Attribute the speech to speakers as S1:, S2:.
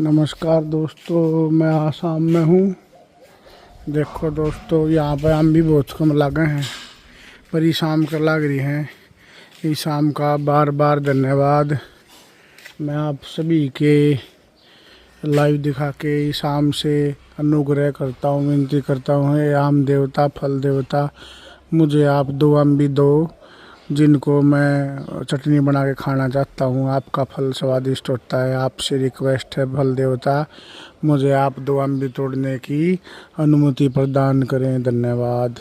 S1: नमस्कार दोस्तों, मैं आसाम में हूँ। देखो दोस्तों, यहाँ पे आम भी बहुत कम लगे हैं, पर ये शाम का लग रही हैं। इस शाम का बार बार धन्यवाद। मैं आप सभी के लाइव दिखा के इस आम से अनुग्रह करता हूँ, विनती करता हूँ, हे आम देवता, फल देवता, मुझे आप दो आम भी दो, जिनको मैं चटनी बना के खाना चाहता हूँ। आपका फल स्वादिष्ट होता है। आपसे रिक्वेस्ट है फल देवता, मुझे आप दो आम भी तोड़ने की अनुमति प्रदान करें। धन्यवाद।